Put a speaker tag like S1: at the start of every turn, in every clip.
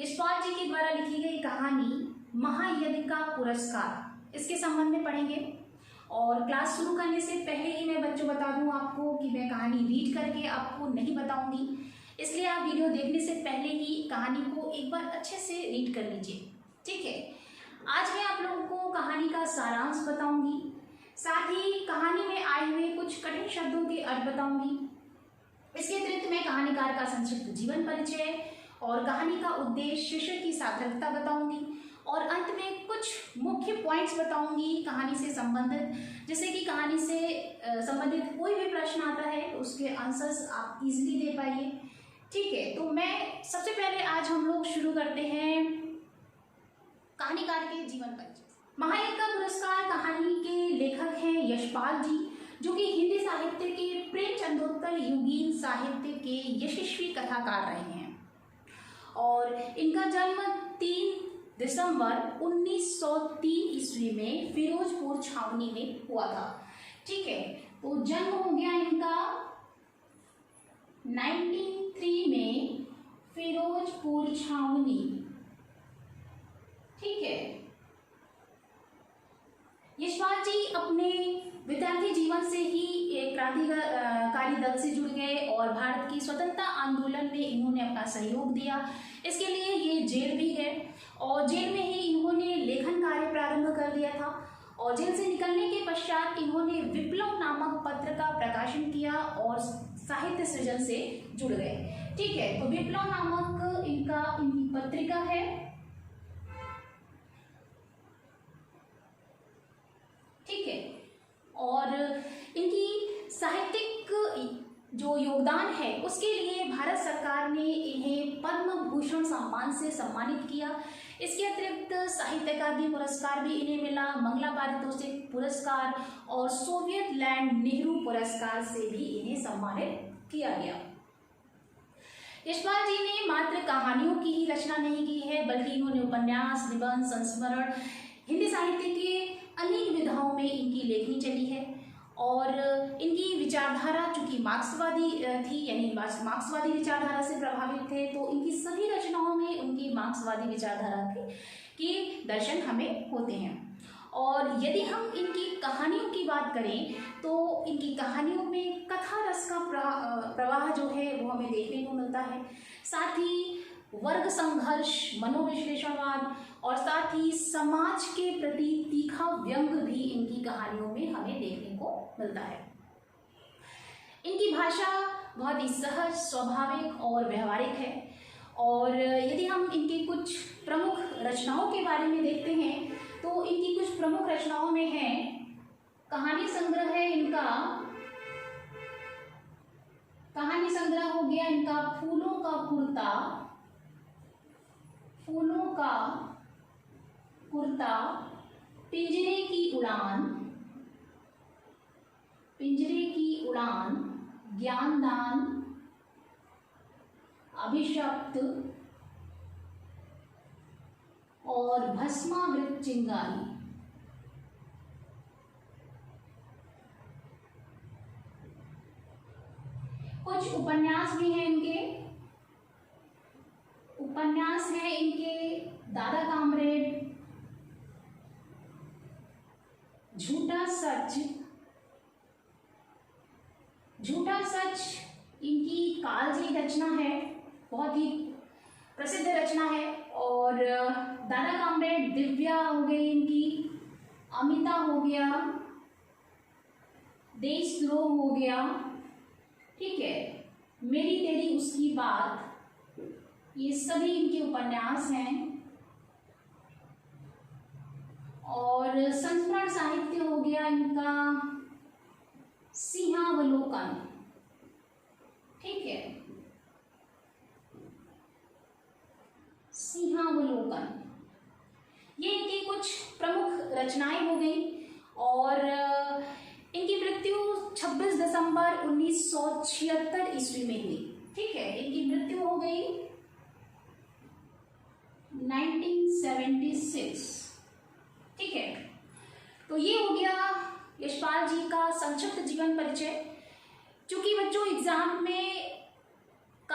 S1: यशपाल जी के द्वारा लिखी गई कहानी महायज्ञ का पुरस्कार, इसके संबंध में पढ़ेंगे। और क्लास शुरू करने से पहले ही मैं बच्चों बता दूं आपको कि मैं कहानी रीड करके आपको नहीं बताऊंगी, इसलिए आप वीडियो देखने से पहले ही कहानी को एक बार अच्छे से रीड कर लीजिए, ठीक है। आज मैं आप लोगों को कहानी का सारांश बताऊंगी, साथ ही कहानी में आए हुए कुछ कठिन शब्दों के अर्थ बताऊंगी। इसके अतिरिक्त मैं कहानीकार का संक्षिप्त जीवन परिचय और कहानी का उद्देश्य, शीर्षक की सार्थकता बताऊंगी और अंत में कुछ मुख्य पॉइंट्स बताऊंगी कहानी से संबंधित, जैसे कि कहानी से संबंधित कोई भी प्रश्न आता है तो उसके आंसर्स आप इजीली दे पाइए, ठीक है। तो मैं सबसे पहले आज हम लोग शुरू करते हैं कहानीकार के जीवन परिचय। महायज्ञ का पुरस्कार कहानी के लेखक हैं यशपाल जी, जो कि हिंदी साहित्य के प्रेमचंदोत्तर युगीन साहित्य के यशस्वी कथाकार रहे हैं और इनका जन्म 3 दिसंबर 1903 ईस्वी में फिरोजपुर छावनी में हुआ था, ठीक है। तो जन्म हो गया इनका 1903 में फिरोजपुर छावनी, ठीक है। यशपाल जी अपने विद्यार्थी जीवन से ही एक क्रांतिकारी दल से जुड़ गए और भारत की स्वतंत्रता आंदोलन में इन्होंने अपना सहयोग दिया। इसके लिए ये जेल भी गए और जेल में ही इन्होंने लेखन कार्य प्रारंभ कर दिया था और जेल से निकलने के पश्चात इन्होंने विप्लव नामक पत्र का प्रकाशन किया और साहित्य सृजन से जुड़ गए, ठीक है। तो विप्लव नामक इनकी पत्रिका है, ठीक है। और इनकी साहित्यिक जो योगदान है उसके लिए भारत सरकार ने इन्हें पद्म भूषण सम्मान से सम्मानित किया। इसके अतिरिक्त साहित्य अकादमी पुरस्कार भी इन्हें मिला, मंगला पारितोषिक पुरस्कार और सोवियत लैंड नेहरू पुरस्कार से भी इन्हें सम्मानित किया गया। यशपाल जी ने मात्र कहानियों की ही रचना नहीं की है, बल्कि इन्होंने उपन्यास, निबंध, संस्मरण, हिंदी साहित्य के अनेक विधाओं में इनकी लेखनी चली है और इनकी विचारधारा चूंकि मार्क्सवादी थी, यानी मार्क्सवादी विचारधारा से प्रभावित थे, तो इनकी सभी रचनाओं में उनकी मार्क्सवादी विचारधारा के दर्शन हमें होते हैं। और यदि हम इनकी कहानियों की बात करें तो इनकी कहानियों में कथा रस का प्रवाह जो है वो हमें देखने को मिलता है, साथ ही वर्ग संघर्ष, मनोविश्लेषणवाद और साथ ही समाज के प्रति तीखा व्यंग भी इनकी कहानियों में हमें देखने को मिलता है। इनकी भाषा बहुत ही सहज, स्वाभाविक और व्यवहारिक है और यदि हम इनकी कुछ प्रमुख रचनाओं के बारे में देखते हैं तो इनकी कुछ प्रमुख रचनाओं में है कहानी संग्रह है इनका, कहानी संग्रह हो गया इनका फूलों का कुर्ता, पिंजरे की उड़ान, ज्ञानदान, अभिशप्त और भस्मावृत चिंगारी। कुछ उपन्यास भी हैं इनके दादा कामरेड, झूठा सच इनकी कालजयी रचना है, बहुत ही प्रसिद्ध रचना है। और दादा कामरेड, दिव्या हो गई इनकी, अमिता हो गया, देशद्रोह हो गया, ठीक है, मेरी तेरी उसकी बात, ये सभी इनके उपन्यास हैं। और संस्मरण साहित्य हो गया इनका सिंहावलोकन, ठीक है, सिंहावलोकन, ये इनकी कुछ प्रमुख रचनाएं हो गई। और इनकी मृत्यु 26 दिसंबर 1976 ईस्वी में हुई, ठीक है। इनकी मृत्यु हो गई 1976, ठीक है। तो ये हो गया यशपाल जी का संक्षिप्त जीवन परिचय। चूंकि बच्चों एग्जाम में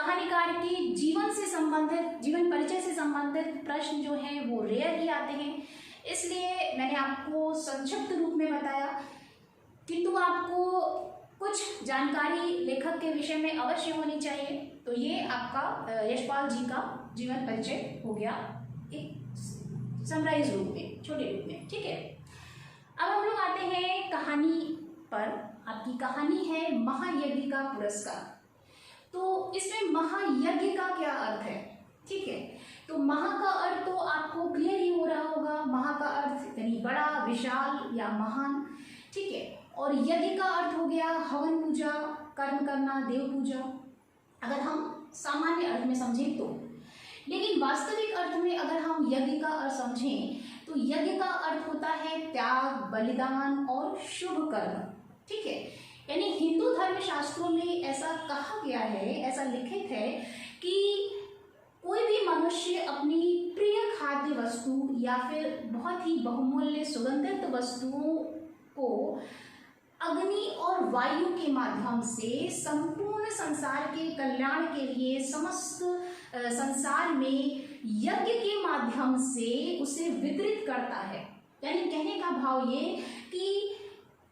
S1: कहानीकार के जीवन से संबंधित, जीवन परिचय से संबंधित प्रश्न जो हैं वो रेयर ही आते हैं, इसलिए मैंने आपको संक्षिप्त रूप में बताया, किंतु आपको कुछ जानकारी लेखक के विषय में अवश्य होनी चाहिए। तो ये आपका यशपाल जी का जीवन परिचय हो गया एक समराइज रूप में, छोटे रूप में, ठीक है। अब हम लोग आते हैं कहानी पर। आपकी कहानी है महायज्ञ का पुरस्कार। तो इसमें महायज्ञ का क्या अर्थ है, ठीक है। तो महा का अर्थ तो आपको क्लियर ही हो रहा होगा, महा का अर्थ यानी बड़ा, विशाल या महान, ठीक है। और यज्ञ का अर्थ हो गया हवन पूजा, कर्म करना, देव पूजा, अगर हम सामान्य अर्थ में समझें तो। लेकिन वास्तविक अर्थ में अगर हम यज्ञ का अर्थ समझें तो यज्ञ का अर्थ होता है त्याग, बलिदान और शुभ कर्म, ठीक है। यानी हिंदू धर्म शास्त्रों में ऐसा कहा गया है, ऐसा लिखित है कि कोई भी मनुष्य अपनी प्रिय खाद्य वस्तु या फिर बहुत ही बहुमूल्य सुगंधित वस्तुओं को अग्नि और वायु के माध्यम से संपूर्ण संसार के कल्याण के लिए समस्त संसार में यज्ञ के माध्यम से उसे वितरित करता है। यानी कहने का भाव ये कि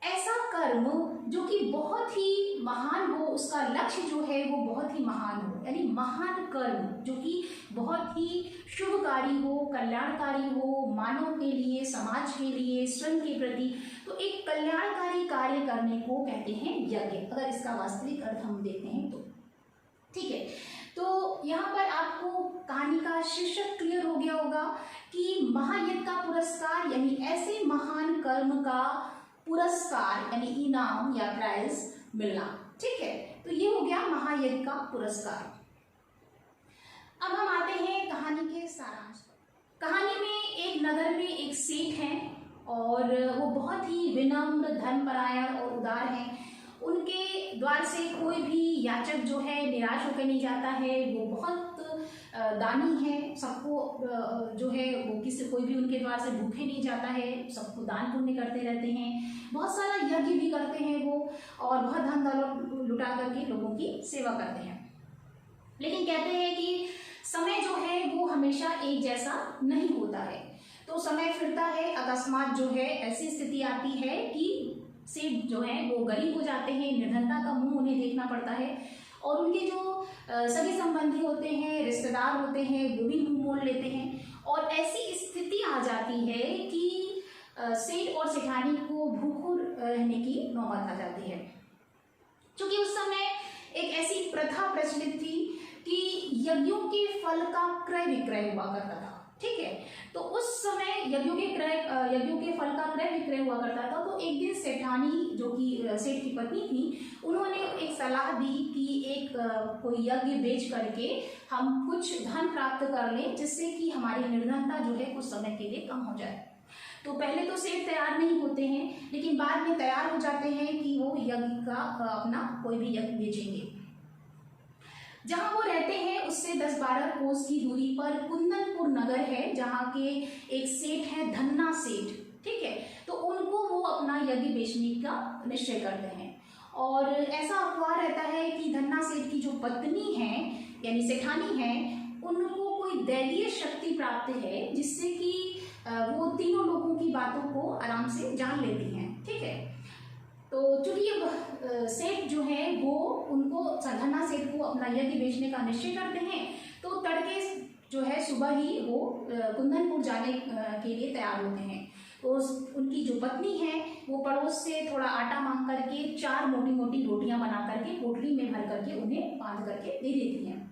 S1: ऐसा कर्म जो कि बहुत ही महान हो, उसका लक्ष्य जो है वो बहुत ही महान हो, यानी महान कर्म जो कि बहुत ही शुभकारी हो, कल्याणकारी हो, मानव के लिए, समाज के लिए, स्वयं के प्रति, तो एक कल्याणकारी कार्य करने को कहते हैं यज्ञ, अगर इसका वास्तविक अर्थ हम देखते हैं तो, ठीक है। तो यहाँ पर आपको कहानी का शीर्षक क्लियर हो गया होगा कि महायज्ञ का पुरस्कार यानी ऐसे महान कर्म का पुरस्कार यानी इनाम या प्राइज मिलना, ठीक है। तो ये हो गया महायज्ञ का पुरस्कार। अब हम आते हैं कहानी के सारांश पर। कहानी में एक नगर में एक सेठ हैं और वो बहुत ही विनम्र, धर्मपरायण और उदार हैं। उनके द्वार से कोई भी याचक जो है निराश होकर नहीं जाता है, वो बहुत दानी है, सबको जो है वो कोई भी उनके द्वार से भूखे नहीं जाता है, सबको दान पुण्य करते रहते हैं, बहुत सारा यज्ञ भी करते हैं वो, और बहुत धन दौलत लुटा करके लोगों की सेवा करते हैं। लेकिन कहते हैं कि समय जो है वो हमेशा एक जैसा नहीं होता है। तो समय फिरता है, अकस्मात जो है ऐसी स्थिति आती है कि सेठ जो है वो गरीब हो जाते हैं, निर्धनता का मुंह उन्हें देखना पड़ता है, और उनके जो सगे संबंधी होते हैं, रिश्तेदार होते हैं, वो भी मुंह मोड़ लेते हैं। और ऐसी स्थिति आ जाती है कि सेठ और सेठानी को भूखों रहने की नौबत आ जाती है। क्योंकि उस समय एक ऐसी प्रथा प्रचलित थी कि यज्ञों के फल का क्रय विक्रय हुआ करता था, ठीक है। तो उस समय यज्ञों के फल का क्रय विक्रय हुआ करता था। तो एक दिन सेठानी जो कि सेठ की पत्नी थी, उन्होंने एक सलाह दी कि एक कोई यज्ञ बेच करके हम कुछ धन प्राप्त कर लें, जिससे कि हमारी निर्धनता जो है कुछ समय के लिए कम हो जाए। तो पहले तो सेठ तैयार नहीं होते हैं, लेकिन बाद में तैयार हो जाते हैं कि वो यज्ञ का अपना कोई भी यज्ञ बेचेंगे। जहाँ वो रहते हैं उससे 10-12 कोस की दूरी पर कुंदनपुर नगर है, जहाँ के एक सेठ है धन्ना सेठ, ठीक है। तो उनको वो अपना यज्ञ बेचने का निश्चय करते हैं। और ऐसा अफवाह रहता है कि धन्ना सेठ की जो पत्नी है यानी सेठानी है, उनको कोई दैवीय शक्ति प्राप्त है, जिससे कि वो तीनों लोगों की बातों को आराम से जान लेती हैं, ठीक है। तो चूंकि सेठ जो है वो उनको धन्ना सेठ को अपना यज्ञ बेचने का निश्चय करते हैं, तो तड़के जो है सुबह ही वो कुंदनपुर जाने के लिए तैयार होते हैं। तो उनकी जो पत्नी है वो पड़ोस से थोड़ा आटा मांग करके 4 मोटी मोटी रोटियां बना करके पोटली में भर करके उन्हें बांध करके दे देती हैं।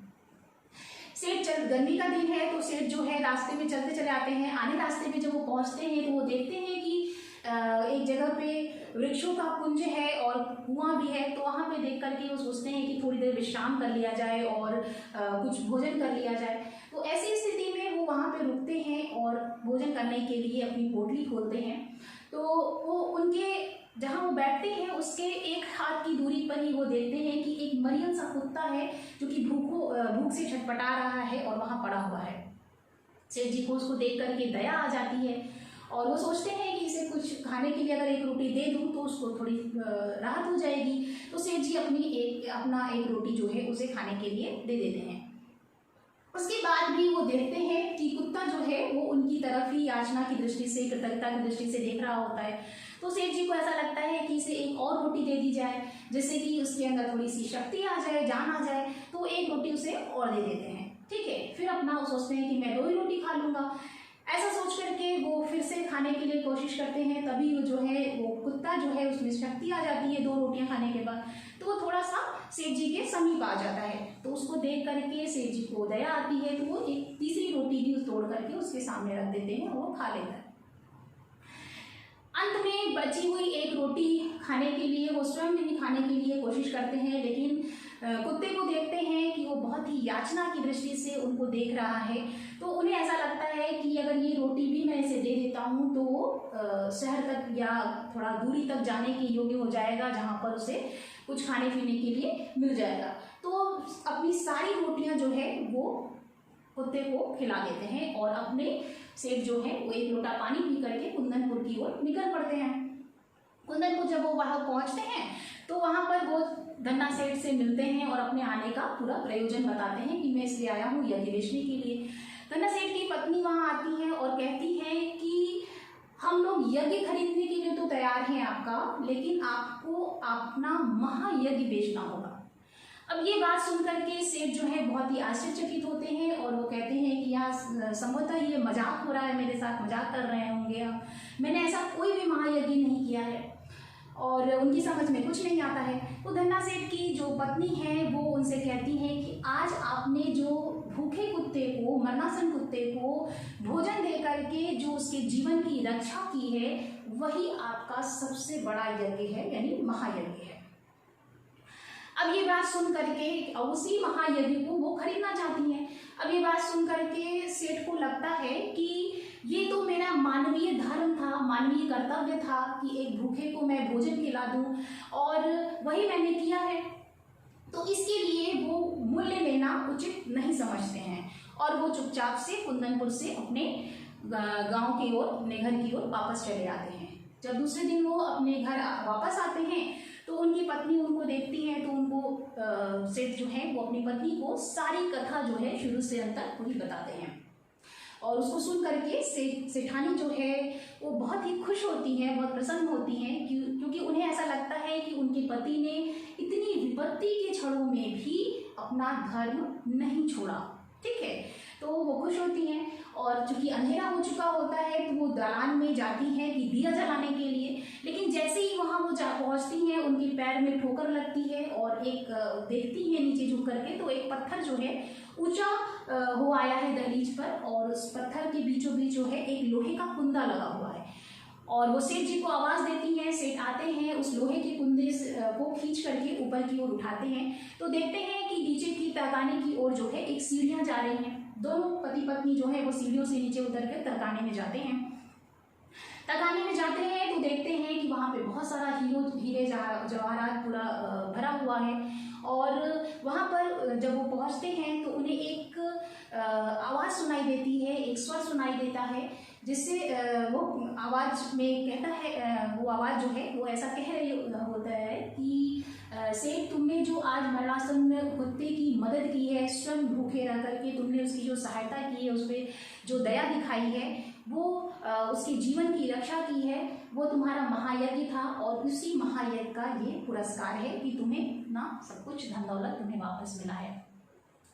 S1: सेठ गर्मी का दिन है, तो सेठ जो है रास्ते में चलते चले आते हैं। आने रास्ते में जब वो पहुंचते हैं तो वो देखते हैं कि एक जगह पे वृक्षों का कुंज है और कुआं भी है। तो वहाँ पे देख करके वो सोचते हैं कि थोड़ी देर विश्राम कर लिया जाए और कुछ भोजन कर लिया जाए। तो ऐसी स्थिति में वो वहाँ पे रुकते हैं और भोजन करने के लिए अपनी पोटली खोलते हैं। तो वो उनके जहाँ वो बैठते हैं उसके एक हाथ की दूरी पर ही वो देखते हैं कि एक मरियम सा कुत्ता है जो कि भूख से छटपटा रहा है और वहाँ पड़ा हुआ है। सेठ जी को उसको देख करके दया आ जाती है और वो सोचते हैं कि इसे कुछ खाने के लिए अगर एक रोटी दे दूँ तो उसको थोड़ी राहत हो जाएगी। तो सेठ जी अपना एक रोटी जो है उसे खाने के लिए दे देते हैं। उसके बाद भी वो देखते हैं कि कुत्ता जो है वो उनकी तरफ ही याचना की दृष्टि से, कृतज्ञता की दृष्टि से देख रहा होता है। तो सेठ जी को ऐसा लगता है कि इसे एक और रोटी दे दी जाए, जिससे कि उसके अंदर थोड़ी सी शक्ति आ जाए, जान आ जाए। तो एक रोटी उसे और दे देते हैं। ठीक है, फिर अपना वो सोचते हैं कि मैं 2 ही रोटी खा लूँगा। ऐसा सोच करके वो फिर से खाने के लिए कोशिश करते हैं। तभी वो जो है वो कुत्ता जो है उसमें शक्ति आ जाती है 2 रोटियां खाने के बाद। तो वो थोड़ा सा सेठ जी के समीप आ जाता है। तो उसको देख करके सेठ जी को दया आती है, तो वो एक तीसरी रोटी भी तोड़ करके उसके सामने रख देते हैं और वो खा लेता है। अंत में बची हुई एक रोटी खाने के लिए वो स्वयं भी खाने के लिए कोशिश करते हैं, लेकिन कुत्ते को देखते हैं कि वो बहुत ही याचना की दृष्टि से उनको देख रहा है। तो उन्हें ऐसा लगता है कि अगर ये रोटी भी मैं इसे दे देता हूँ तो वो शहर तक या थोड़ा दूरी तक जाने के योग्य हो जाएगा, जहाँ पर उसे कुछ खाने पीने के लिए मिल जाएगा। तो अपनी सारी रोटियां जो है वो कुत्ते को खिला देते हैं और अपने सेठ जो है वो 1 लोटा पानी पी करके कुंदनपुर की ओर निकल पड़ते हैं। कुंदनपुर जब वो वहाँ पहुँचते हैं तो वहाँ पर वो धन्ना सेठ से मिलते हैं और अपने आने का पूरा प्रयोजन बताते हैं कि मैं इसलिए आया हूँ यज्ञ बेचने के लिए। धन्ना सेठ की पत्नी वहाँ आती है और कहती है कि हम लोग यज्ञ खरीदने के लिए तो तैयार हैं आपका, लेकिन आपको अपना महायज्ञ बेचना होगा। अब ये बात सुनकर के सेठ जो है बहुत ही आश्चर्यचकित होते हैं और वो कहते हैं कि यहाँ संभवतः ये मजाक हो रहा है, मेरे साथ मजाक कर रहे होंगे आप, मैंने ऐसा कोई भी महायज्ञ नहीं किया है। और उनकी समझ में कुछ नहीं आता है। तो धन्ना सेठ की जो पत्नी है वो उनसे कहती है कि आज आपने जो भूखे कुत्ते को, मरणासन कुत्ते को भोजन दे करके जो उसके जीवन की रक्षा की है, वही आपका सबसे बड़ा यज्ञ है, यानी महायज्ञ है। अब ये बात सुन करके उसी महायज्ञ को वो खरीदना चाहती हैं। अब ये बात सुन करके सेठ को लगता है कि ये तो मेरा मानवीय धर्म था, मानवीय कर्तव्य था कि एक भूखे को मैं भोजन खिला दूं, और वही मैंने किया है। तो इसके लिए वो मूल्य लेना उचित नहीं समझते हैं और वो चुपचाप से कुंदनपुर से अपने गांव की ओर, अपने घर की ओर वापस चले आते हैं। जब दूसरे दिन वो अपने घर वापस आते हैं तो उनकी पत्नी उनको देखती है, तो उनको सेठ जो है वो अपनी पत्नी को सारी कथा जो है शुरू से अंत तक पूरी बताते हैं। और उसको सुन करके सेठानी जो है वो बहुत ही खुश होती हैं, बहुत प्रसन्न होती हैं, क्योंकि उन्हें ऐसा लगता है कि उनके पति ने इतनी विपत्ति के क्षणों में भी अपना धर्म नहीं छोड़ा। ठीक है, तो वो खुश होती हैं। और चूंकि अंधेरा हो चुका होता है तो वो दालान में जाती हैं कि दिया जलाने के लिए, लेकिन जैसे ही वहाँ वो पहुँचती हैं उनके पैर में ठोकर लगती है और एक देखती है नीचे झुक करके, तो एक पत्थर जो है ऊंचा हो आया है दहलीज पर, और उस पत्थर के बीचों बीच जो है एक लोहे का कुंदा लगा हुआ है। और वो सेठ जी को आवाज़ देती हैं, सेठ आते हैं, उस लोहे के कुंदे को खींच करके ऊपर की ओर उठाते हैं, तो देखते हैं कि नीचे की तरकाने की ओर जो है एक सीढ़ियाँ जा रही हैं। दोनों पति पत्नी जो है वो सीढ़ियों से नीचे उतर कर तरकाने में जाते हैं। तरकाने में जाते हैं तो देखते हैं कि वहाँ पे बहुत सारा हीरे जवाहरात पूरा भरा हुआ है। और वहाँ पर जब वो पहुँचते हैं तो उन्हें एक आवाज़ सुनाई देती है, एक स्वर सुनाई देता है, जिससे वो आवाज़ में कहता है, वो आवाज़ जो है वो ऐसा कह रही होता है कि सेठ, तुमने जो आज मरणासन कुत्ते की मदद की है, स्वयं भूखे रह करके तुमने उसकी जो सहायता की है, उस पर जो दया दिखाई है, वो उसके जीवन की रक्षा की है, वो तुम्हारा महायज्ञ था। और उसी महायज्ञ का ये पुरस्कार है कि तुम्हें ना सब कुछ धन दौलत तुम्हें वापस मिला है।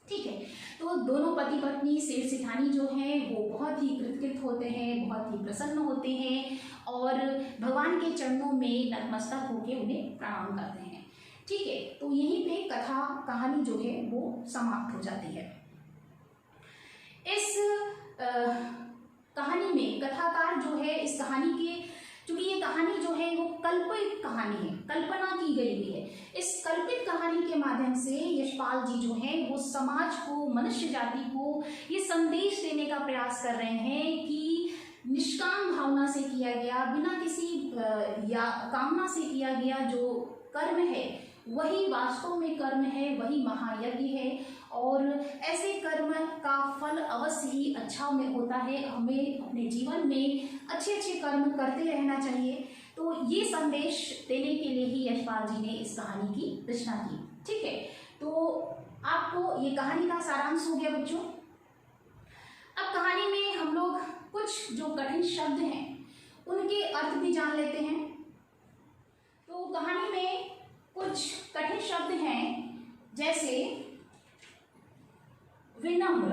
S1: ठीक है, तो दोनों पति पत्नी सेठ सेठानी जो हैं वो बहुत ही कृतकृत होते हैं, बहुत ही प्रसन्न होते हैं और भगवान के चरणों में नतमस्तक होकर उन्हें प्रणाम करते हैं। ठीक है, तो यहीं पे कथा कहानी जो है वो समाप्त हो जाती है। इस कहानी में कथाकार जो है इस कहानी के, क्योंकि ये कहानी जो है वो कल्पित कहानी है, कल्पना की गई हुई है, इस कल्पित कहानी के माध्यम से यशपाल जी जो है वो समाज को, मनुष्य जाति को ये संदेश देने का प्रयास कर रहे हैं कि निष्काम भावना से किया गया, बिना किसी या कामना से किया गया जो कर्म है वही वास्तव में कर्म है, वही महायज्ञ है। और ऐसे कर्म का फल अवश्य ही अच्छा में होता है। हमें अपने जीवन में अच्छे अच्छे कर्म करते रहना चाहिए। तो ये संदेश देने के लिए ही यशपाल जी ने इस कहानी की रचना की। ठीक है, तो आपको ये कहानी का सारांश हो गया बच्चों। अब कहानी में हम लोग कुछ जो कठिन शब्द हैं उनके अर्थ भी जान लेते हैं। तो कहानी में कुछ कठिन शब्द हैं, जैसे विनम्र।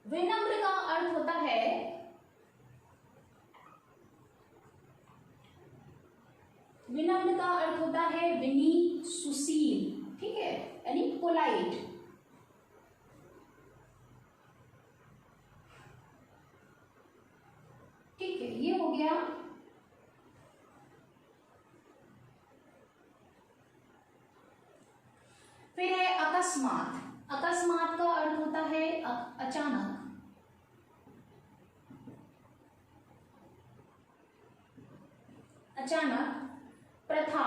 S1: विनम्र का अर्थ होता है विनीत, सुशील, ठीक है, यानी पोलाइट। ठीक है, ये हो गया। फिर है अकस्मात। अकस्मात का अर्थ होता है अचानक। अचानक। प्रथा।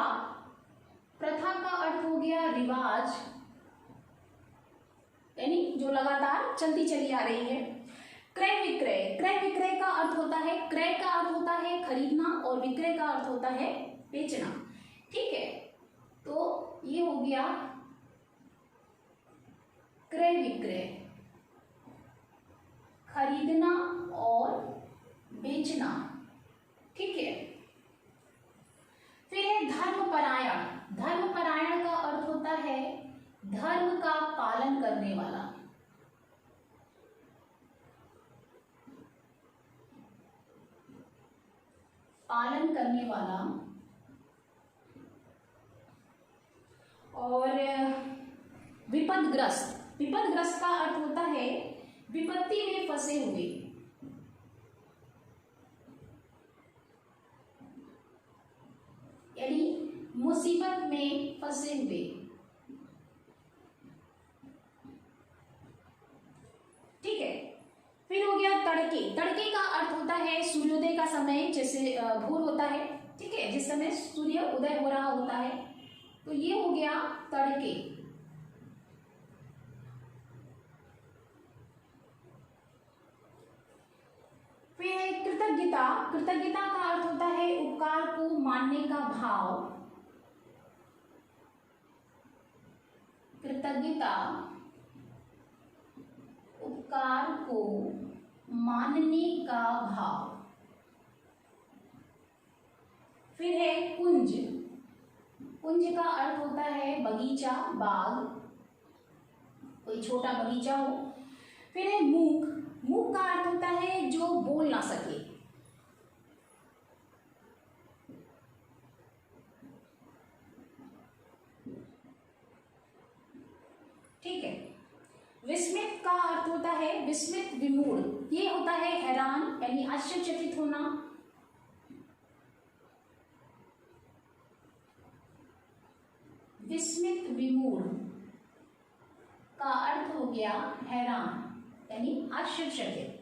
S1: प्रथा का अर्थ हो गया रिवाज, यानी जो लगातार चलती चली आ रही है। क्रय विक्रय। क्रय विक्रय का अर्थ होता है, क्रय का अर्थ होता है खरीदना और विक्रय का अर्थ होता है बेचना। ठीक है, तो ये हो गया क्रय विक्रय, खरीदना और बेचना। ठीक है, फिर है धर्मपरायण। धर्मपरायण का अर्थ होता है धर्म का पालन करने वाला। पालन करने वाला। और विपदग्रस्त। विपदग्रस्त का अर्थ होता है विपत्ति में फंसे हुए। यानी मुसीबत में फंसे हुए। ठीक है, फिर हो गया तड़के। तड़के का अर्थ होता है सूर्योदय का समय, जैसे भोर होता है, ठीक है, जिस समय सूर्य उदय हो रहा होता है, तो ये हो गया तड़के। फिर है कृतज्ञता। कृतज्ञता का अर्थ होता है उपकार को मानने का भाव। कृतज्ञता उपकार को मानने का भाव। फिर है कुंज। कुंज का अर्थ होता है बगीचा, बाग, कोई छोटा बगीचा हो। फिर है मूक। मूक का अर्थ होता है जो बोल ना सके। ठीक है, विस्मित का अर्थ होता है विस्मित, विमूढ़। ये होता है हैरान, यानी आश्चर्यचकित होना। विस्मित, विमूढ़ का अर्थ हो गया हैरान, यानी आश्चर्यचकित।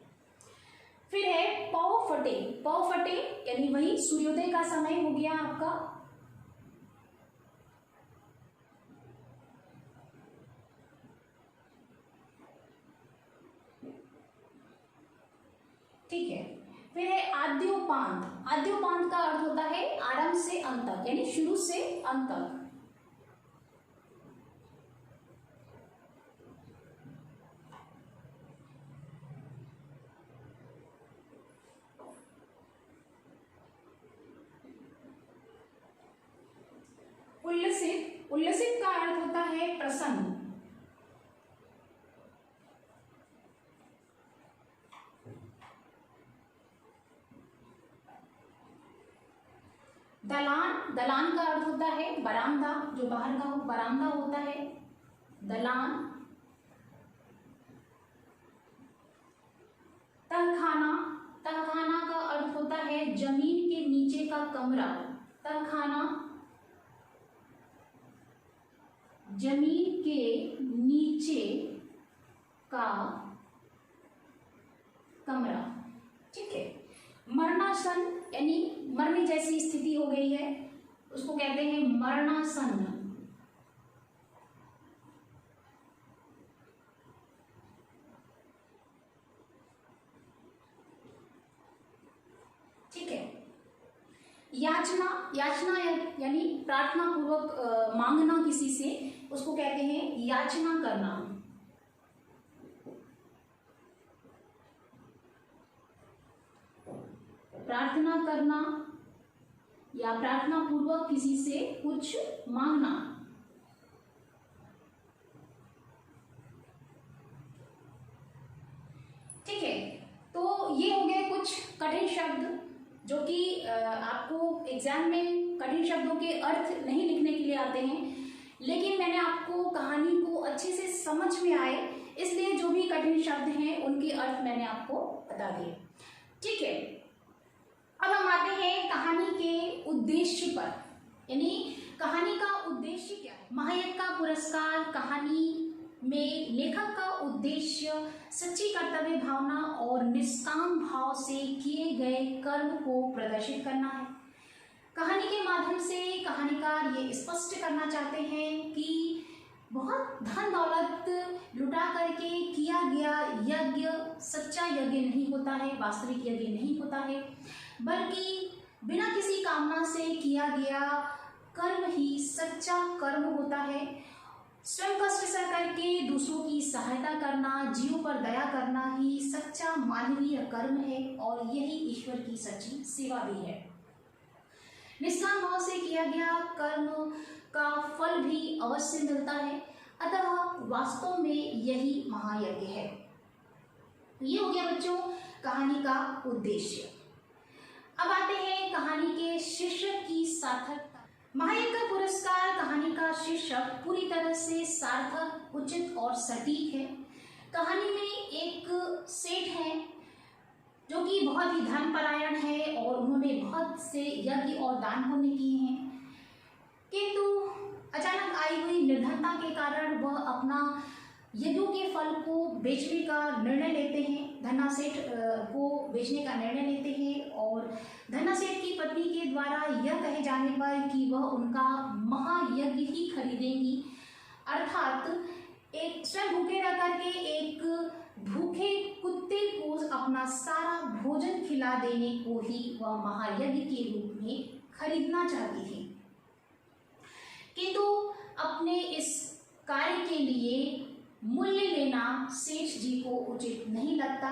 S1: फिर है पौ फटे। पौ फटे यानी वही सूर्योदय का समय हो गया आपका। ठीक है, फिर है आद्योपांत। आद्योपांत का अर्थ होता है आरंभ से अंत तक, यानी शुरू से अंत तक। उल्लसित। उल्लसित का अर्थ होता है प्रसन्न। दलान। दलान का अर्थ होता है बरामदा, जो बाहर का बरामदा होता है, दलान। तहखाना। तहखाना का अर्थ होता है जमीन के नीचे का कमरा। तहखाना जमीन के नीचे का कमरा। ठीक है, मरणासन यानी मरने जैसी स्थिति हो गई है, उसको कहते हैं मरणासन। याचना, याचना यानी प्रार्थना पूर्वक मांगना किसी से, उसको कहते हैं याचना करना। प्रार्थना करना या प्रार्थना पूर्वक किसी से कुछ मांगना। ठीक है, तो ये हो गए कुछ कठिन शब्द जो कि आपको एग्जाम में कठिन शब्दों के अर्थ नहीं लिखने के लिए आते हैं, लेकिन मैंने आपको कहानी को अच्छे से समझ में आए इसलिए जो भी कठिन शब्द हैं उनके अर्थ मैंने आपको बता दिए। ठीक है, अब हम आते हैं कहानी के उद्देश्य पर, यानी कहानी का उद्देश्य क्या है। महायज्ञ का पुरस्कार कहानी में लेखक का उद्देश्य सच्ची कर्तव्य भावना और निष्काम भाव से किए गए कर्म को प्रदर्शित करना है। कहानी के माध्यम से कहानीकार ये स्पष्ट करना चाहते हैं कि बहुत धन दौलत लुटा करके किया गया यज्ञ सच्चा यज्ञ नहीं होता है, वास्तविक यज्ञ नहीं होता है, बल्कि बिना किसी कामना से किया गया कर्म ही सच्चा कर्म होता है। स्वयं कष्ट सह करके दूसरों की सहायता करना, जीवों पर दया करना ही सच्चा मानवीय कर्म है और यही ईश्वर की सच्ची सेवा भी है। निष्काम भाव से किया गया कर्म का फल भी अवश्य मिलता है, अतः वास्तव में यही महायज्ञ है। ये हो गया बच्चों कहानी का उद्देश्य। अब आते हैं कहानी के शीर्षक की सार्थकता। महायज्ञ का पुरस्कार कहानी का शीर्षक पूरी तरह से सार्थक, उचित और सटीक है। कहानी में एक सेठ है जो कि बहुत ही धर्मपरायण है और उन्होंने बहुत से यज्ञ और दान पुण्य किए हैं, किंतु अचानक आई हुई निर्धनता के कारण वह अपना यज्ञों के फल को बेचने का निर्णय लेते हैं। धन्ना सेठ को बेचने का निर्णय लेते हैं और धन्ना सेठ की पत्नी के द्वारा यह कहे जाने पर कि वह उनका महायज्ञ ही खरीदेंगी, अर्थात एक स्वयं भूखे रह करके एक भूखे कुत्ते को अपना सारा भोजन खिला देने को ही वह महायज्ञ के रूप में खरीदना चाहती थी, किंतु अपने इस कार्य के लिए मूल्य लेना सेठ जी को उचित नहीं लगता,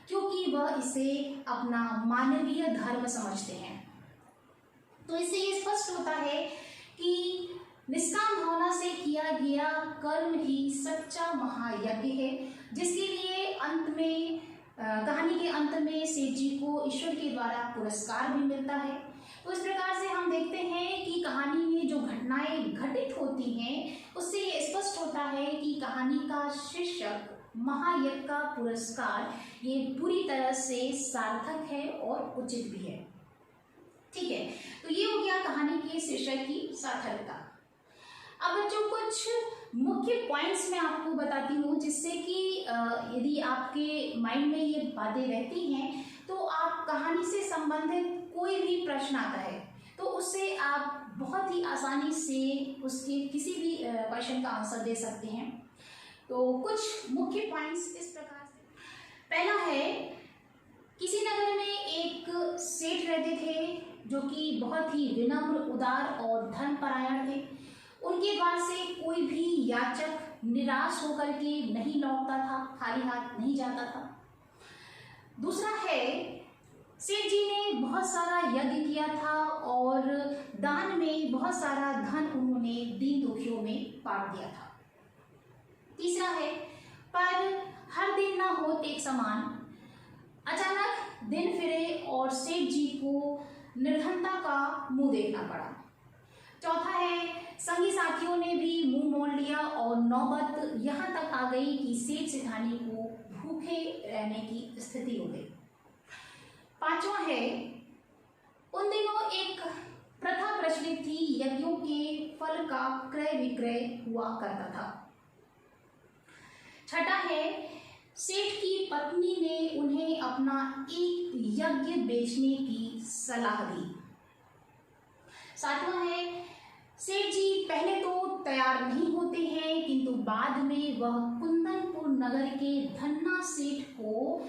S1: क्योंकि वह इसे अपना मानवीय धर्म समझते हैं। तो इससे ये स्पष्ट होता है कि निष्काम भावना से किया गया कर्म ही सच्चा महायज्ञ है, जिसके लिए अंत में कहानी के अंत में सेठ जी को ईश्वर के द्वारा पुरस्कार भी मिलता है। तो इस प्रकार से हम देखते हैं कि कहानी में जो घटनाएं घटित होती हैं उससे ये स्पष्ट होता है कि कहानी का शीर्षक महायज्ञ का पुरस्कार ये पूरी तरह से सार्थक है और उचित भी है। ठीक है, तो ये हो गया कहानी के शीर्षक की सार्थकता। अब बच्चों कुछ मुख्य पॉइंट्स मैं आपको बताती हूँ, जिससे कि यदि आपके माइंड में ये बातें रहती हैं तो आप कहानी से संबंधित कोई भी प्रश्न आता है तो उससे आप बहुत ही आसानी से उसके किसी भी क्वेश्चन का आंसर दे सकते हैं। तो कुछ मुख्य पॉइंट्स इस प्रकार से। पहला है, किसी नगर में एक सेठ रहते थे जो कि बहुत ही विनम्र, उदार और धर्मपरायण थे। उनके द्वार से कोई भी याचक निराश होकर के नहीं लौटता था, खाली हाथ नहीं जाता था। दूसरा है, सेठ जी ने बहुत सारा यज्ञ किया था और दान में बहुत सारा धन उन्होंने दीन दुखियों में बांट दिया था। तीसरा है, पर हर दिन ना हो एक समान, अचानक दिन फिरे और सेठ जी को निर्धनता का मुंह देखना पड़ा। चौथा है, संगी साथियों ने भी मुंह मोड़ लिया और नौबत यहाँ तक आ गई कि सेठ सेठानी को भूखे रहने की स्थिति हो गई। पांचवा है, उन दिनों एक प्रथा प्रचलित थी, यज्ञों के फल का क्रय विक्रय हुआ करता था। छठा है, सेठ की पत्नी ने उन्हें अपना एक यज्ञ बेचने की सलाह दी। सातवां है, सेठ जी पहले तो तैयार नहीं होते हैं, किंतु बाद में वह कुंदनपुर नगर के धन्ना सेठ को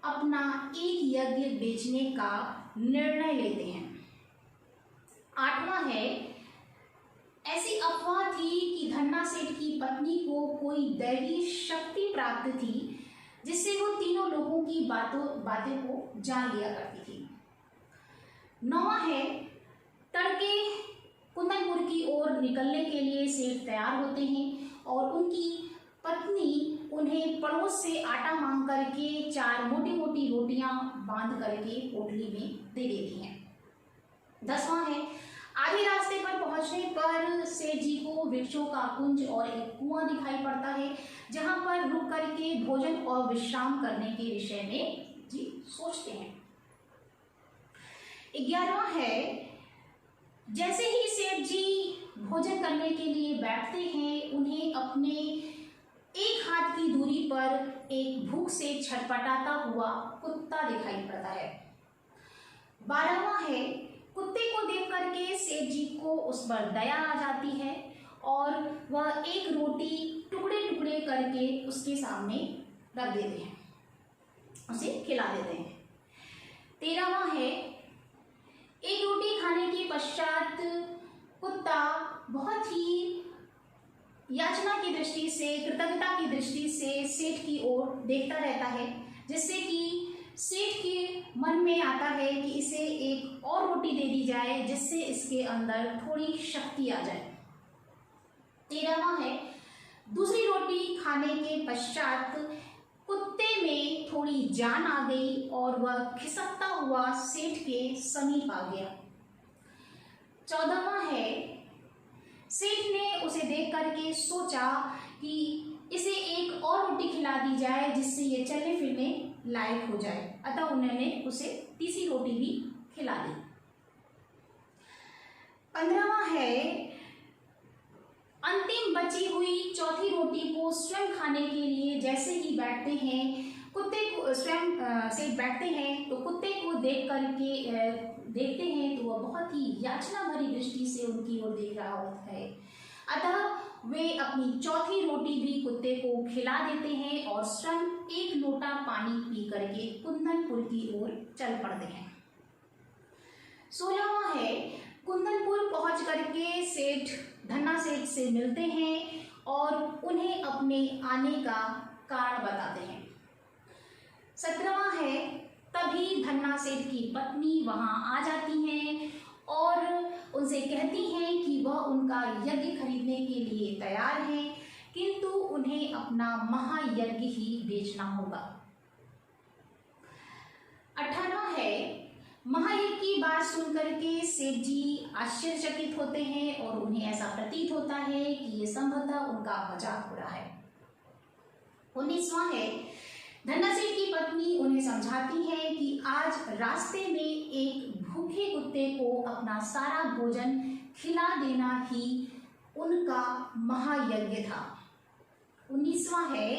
S1: अपना एक यज्ञ बेचने का निर्णय लेते हैं। 8वां है, ऐसी अफवाह थी कि धन्ना सेठ की पत्नी को कोई दैवी शक्ति प्राप्त थी जिससे वो तीनों लोगों की बातें को जान लिया करती थी। 9वां है, तड़के कुंदनपुर की ओर निकलने के लिए सेठ तैयार होते हैं और उनकी पत्नी उन्हें पड़ोस से आटा मांग करके 4 मोटी मोटी रोटियां बांध करके पोटली में दे देती हैं। 10वां है, आधे रास्ते पर पहुंचने पर सेठ जी को वृक्षों का कुंज और एक कुआं दिखाई पड़ता है जहां पर रुक करके भोजन और विश्राम करने के विषय में जी सोचते हैं। 11वां है, जैसे ही सेठ जी भोजन करने के लिए बैठते हैं उन्हें अपने एक हाथ की दूरी पर एक भूख से छटपटाता हुआ कुत्ता दिखाई पड़ता है। 12वां है, कुत्ते को देख करके सेठ जी को उस पर दया आ जाती है और वह एक रोटी टुकड़े टुकड़े करके उसके सामने रख देते हैं, उसे खिला देते हैं। 13वां है, एक रोटी खाने के पश्चात कुत्ता बहुत ही याचना की दृष्टि से, कृतज्ञता की दृष्टि से सेठ की ओर देखता रहता है जिससे कि सेठ के मन में आता है कि इसे एक और रोटी दे दी जाए जिससे इसके अंदर थोड़ी शक्ति आ जाए। 13वां है, दूसरी रोटी खाने के पश्चात कुत्ते में थोड़ी जान आ गई और वह खिसकता हुआ सेठ के समीप आ गया। 14वां है, सेठ ने उसे देख करके सोचा कि इसे एक और रोटी खिला दी जाए जिससे ये चलने फिरने लायक हो जाए, अतः उन्होंने उसे तीसरी रोटी भी खिला दी। 15वां है, अंतिम बची हुई चौथी रोटी को स्वयं खाने के लिए जैसे ही बैठते हैं, कुत्ते को स्वयं सेठ बैठते हैं तो कुत्ते को देख करके देखते हैं तो वह बहुत ही याचना भरी दृष्टि से उनकी ओर देख रहा होता है, अतः वे अपनी चौथी रोटी भी कुत्ते को खिला देते हैं और स्वयं एक लोटा पानी पी करके कुंदनपुर की ओर चल पड़ते हैं। 16वां है, कुंदनपुर पहुंच करके सेठ धन्ना सेठ से मिलते हैं और उन्हें अपने आने का कारण बताते हैं। 17वां है, तभी धन्ना सेठ की पत्नी वहां आ जाती हैं और उनसे कहती हैं कि वह उनका यज्ञ खरीदने के लिए तैयार हैं, किंतु उन्हें अपना महायज्ञ ही बेचना होगा। 18वां है, महायज्ञ की बात सुनकर के सेठ जी आश्चर्यचकित होते हैं और उन्हें ऐसा प्रतीत होता है कि ये संभवतः उनका मजाक हो रहा है। 19वां है, धन्ना सेठ की पत्नी उन्हें समझाती है कि आज रास्ते में एक भूखे कुत्ते को अपना सारा भोजन खिला देना ही उनका महायज्ञ था। 19वां है,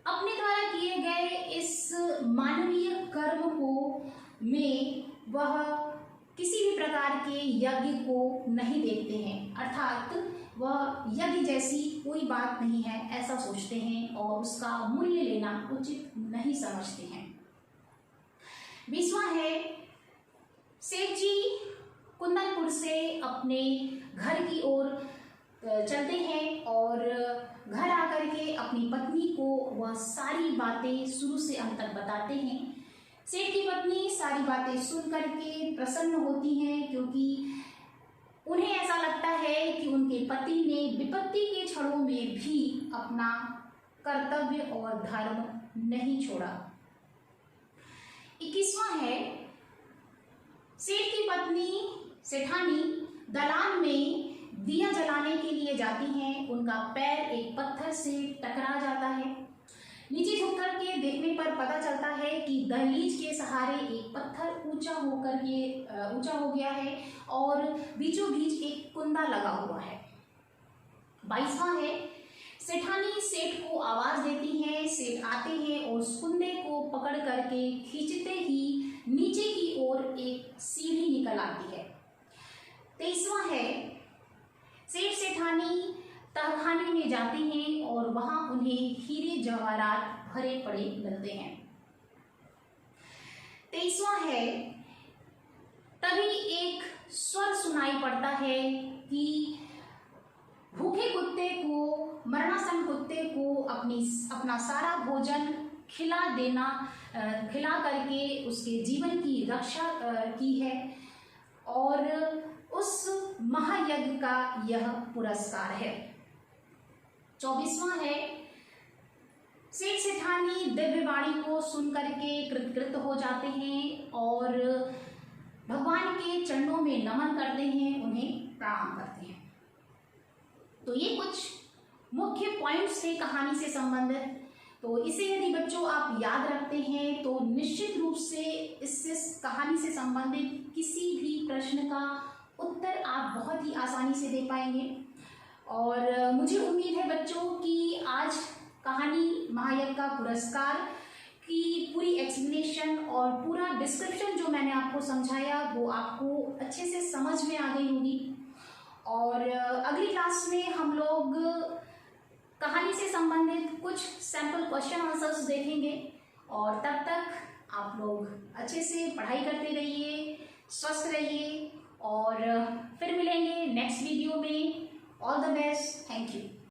S1: अपने द्वारा किए गए इस मानवीय कर्म को में वह किसी भी प्रकार के यज्ञ को नहीं देखते हैं, अर्थात वह यज्ञ जैसी कोई बात नहीं है ऐसा सोचते हैं और उसका मूल्य लेना उचित नहीं समझते हैं। 20वां है, सेठ जी कुंदनपुर से अपने घर की ओर चलते हैं और घर आकर के अपनी पत्नी को वह सारी बातें शुरू से अंत तक बताते हैं। सेठ की पत्नी सारी बातें सुन करके प्रसन्न होती हैं क्योंकि उन्हें ऐसा लगता है कि उनके पति ने विपत्ति के क्षणों में भी अपना कर्तव्य और धर्म नहीं छोड़ा। 21वां है, सेठ की पत्नी सेठानी दलान में दिया जलाने के लिए जाती हैं। उनका पैर एक पत्थर से टकरा जाता है। नीचे झुक कर के देखने पर पता चलता है कि दहलीज के सहारे एक पत्थर ऊंचा हो गया है और बीचों बीच एक कुंदा लगा हुआ है। 22वां है, सेठानी सेठ को आवाज देती है। सेठ आते हैं और उस कुंदे को पकड़ करके खींचते ही नीचे की ओर एक सीढ़ी निकल आती है। 23वां है, सेठ सेठानी तहखाने में जाते हैं और वहां उन्हें हीरे जवाहरात भरे पड़े मिलते हैं। 23वां है, तभी एक स्वर सुनाई पड़ता है कि भूखे कुत्ते को, मरणासन कुत्ते को अपना सारा भोजन खिला करके उसके जीवन की रक्षा की है, और उस महायज्ञ का यह पुरस्कार है। 24वां है, सेठ सेठानी दिव्य वाणी को सुन करके कृतकृत हो जाते हैं और भगवान के चरणों में नमन करते हैं, उन्हें प्रणाम करते हैं। तो ये कुछ मुख्य पॉइंट्स थे कहानी से संबंधित। तो इसे यदि बच्चों आप याद रखते हैं तो निश्चित रूप से इससे कहानी से संबंधित किसी भी प्रश्न का उत्तर आप बहुत ही आसानी से दे पाएंगे। और मुझे उम्मीद है बच्चों कि आज कहानी महायज्ञ का पुरस्कार की पूरी एक्सप्लेनेशन और पूरा डिस्क्रिप्शन जो मैंने आपको समझाया वो आपको अच्छे से समझ में आ गई होगी। और अगली क्लास में हम लोग कहानी से संबंधित कुछ सैंपल क्वेश्चन आंसर्स देखेंगे। और तब तक आप लोग अच्छे से पढ़ाई करते रहिए, स्वस्थ रहिए, और फिर मिलेंगे नेक्स्ट वीडियो में। All the best, thank you.